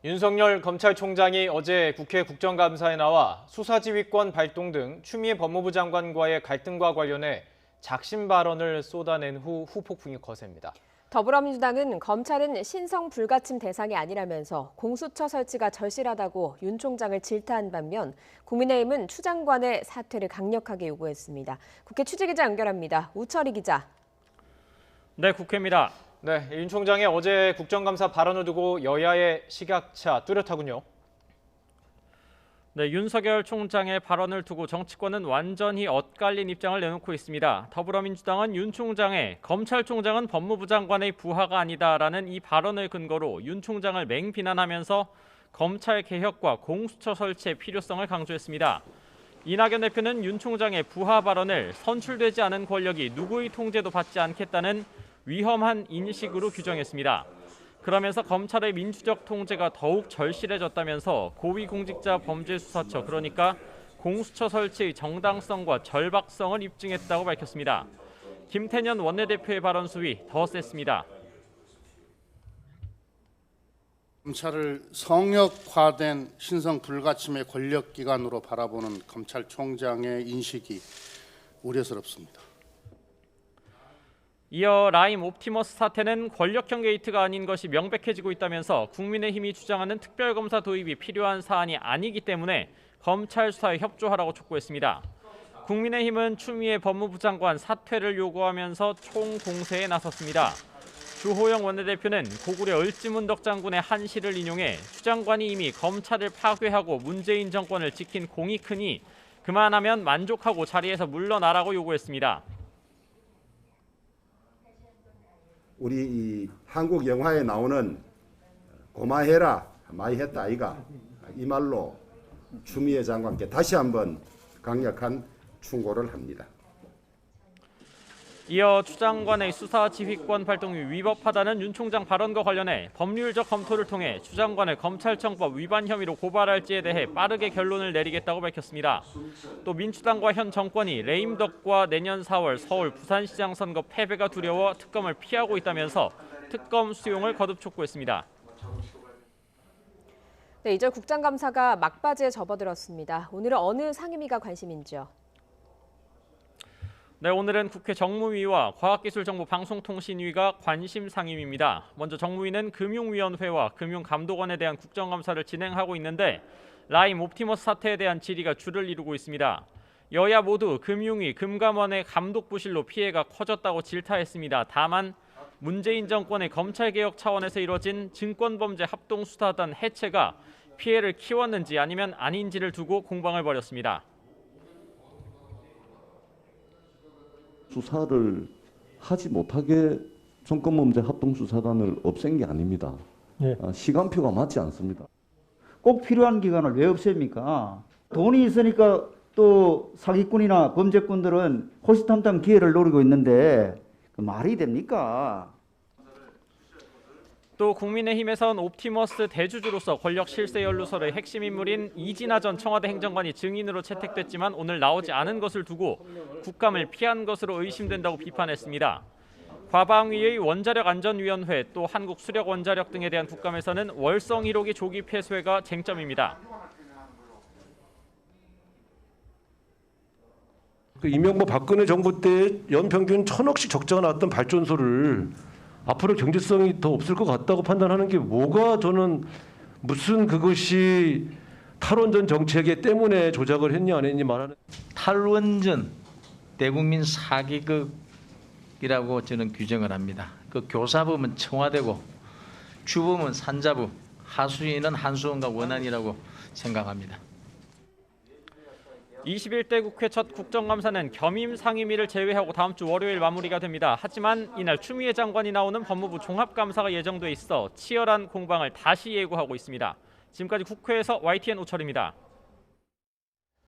윤석열 검찰총장이 어제 국회 국정감사에 나와 수사지휘권 발동 등 추미애 법무부 장관과의 갈등과 관련해 작심 발언을 쏟아낸 후 후폭풍이 거셉니다. 더불어민주당은 검찰은 신성 불가침 대상이 아니라면서 공수처 설치가 절실하다고 윤 총장을 질타한 반면 국민의힘은 추 장관의 사퇴를 강력하게 요구했습니다. 국회 취재기자 연결합니다. 우철희 기자. 네, 국회입니다. 네, 윤 총장의 어제 국정감사 발언을 두고 여야의 시각차 뚜렷하군요. 네, 윤석열 총장의 발언을 두고 정치권은 완전히 엇갈린 입장을 내놓고 있습니다. 더불어민주당은 윤 총장의 검찰총장은 법무부 장관의 부하가 아니다라는 이 발언을 근거로 윤 총장을 맹비난하면서 검찰 개혁과 공수처 설치의 필요성을 강조했습니다. 이낙연 대표는 윤 총장의 부하 발언을 선출되지 않은 권력이 누구의 통제도 받지 않겠다는 위험한 인식으로 규정했습니다. 그러면서 검찰의 민주적 통제가 더욱 절실해졌다면서 고위공직자범죄수사처 그러니까 공수처 설치의 정당성과 절박성을 입증했다고 밝혔습니다. 김태년 원내대표의 발언 수위 더 셌습니다. 검찰을 성역화된 신성 불가침의 권력기관으로 바라보는 검찰총장의 인식이 우려스럽습니다. 이어 라임 옵티머스 사태는 권력형 게이트가 아닌 것이 명백해지고 있다면서 국민의힘이 주장하는 특별검사 도입이 필요한 사안이 아니기 때문에 검찰 수사에 협조하라고 촉구했습니다. 국민의힘은 추미애 법무부 장관 사퇴를 요구하면서 총공세에 나섰습니다. 주호영 원내대표는 고구려 을지문덕 장군의 한시를 인용해 추 장관이 이미 검찰을 파괴하고 문재인 정권을 지킨 공이 크니 그만하면 만족하고 자리에서 물러나라고 요구했습니다. 우리 이 한국 영화에 나오는 고마해라 많이 했다 아이가 이 말로 추미애 장관께 다시 한번 강력한 충고를 합니다. 이어 추 장관의 수사 지휘권 발동이 위법하다는 윤 총장 발언과 관련해 법률적 검토를 통해 추 장관을 검찰청법 위반 혐의로 고발할지에 대해 빠르게 결론을 내리겠다고 밝혔습니다. 또 민주당과 현 정권이 레임덕과 내년 4월 서울 부산시장 선거 패배가 두려워 특검을 피하고 있다면서 특검 수용을 거듭 촉구했습니다. 네, 이제 국정감사가 막바지에 접어들었습니다. 오늘은 어느 상임위가 관심인지요? 네, 오늘은 국회 정무위와 과학기술정보방송통신위가 관심 상임위입니다. 먼저 정무위는 금융위원회와 금융감독원에 대한 국정감사를 진행하고 있는데 라임 옵티머스 사태에 대한 질의가 주를 이루고 있습니다. 여야 모두 금융위, 금감원의 감독부실로 피해가 커졌다고 질타했습니다. 다만 문재인 정권의 검찰개혁 차원에서 이뤄진 증권범죄 합동수사단 해체가 피해를 키웠는지 아니면 아닌지를 두고 공방을 벌였습니다. 수사를 하지 못하게 정권범죄 합동수사단을 없앤 게 아닙니다. 예. 시간표가 맞지 않습니다. 꼭 필요한 기관을 왜 없앱니까? 돈이 있으니까 또 사기꾼이나 범죄꾼들은 호시탐탐 기회를 노리고 있는데 그 말이 됩니까? 또 국민의힘에선 옵티머스 대주주로서 권력 실세 연루설의 핵심 인물인 이진아 전 청와대 행정관이 증인으로 채택됐지만 오늘 나오지 않은 것을 두고 국감을 피한 것으로 의심된다고 비판했습니다. 과방위의 원자력안전위원회 또 한국수력원자력 등에 대한 국감에서는 월성 1호기 조기 폐쇄가 쟁점입니다. 이명박 박근혜 정부 때 연평균 1,000억씩 적자가 나왔던 발전소를 앞으로 경제성이 더 없을 것 같다고 판단하는 게 뭐가 저는 무슨 그것이 탈원전 정책에 때문에 조작을 했냐 안 했냐 말하는 탈원전 대국민 사기극이라고 저는 규정을 합니다. 그 교사부는 청와대고 주부는 산자부, 하수인은 한수원과 원안이라고 생각합니다. 21대 국회 첫 국정감사는 겸임 상임위를 제외하고 다음 주 월요일 마무리가 됩니다. 하지만 이날 추미애 장관이 나오는 법무부 종합감사가 예정돼 있어 치열한 공방을 다시 예고하고 있습니다. 지금까지 국회에서 YTN 오철입니다.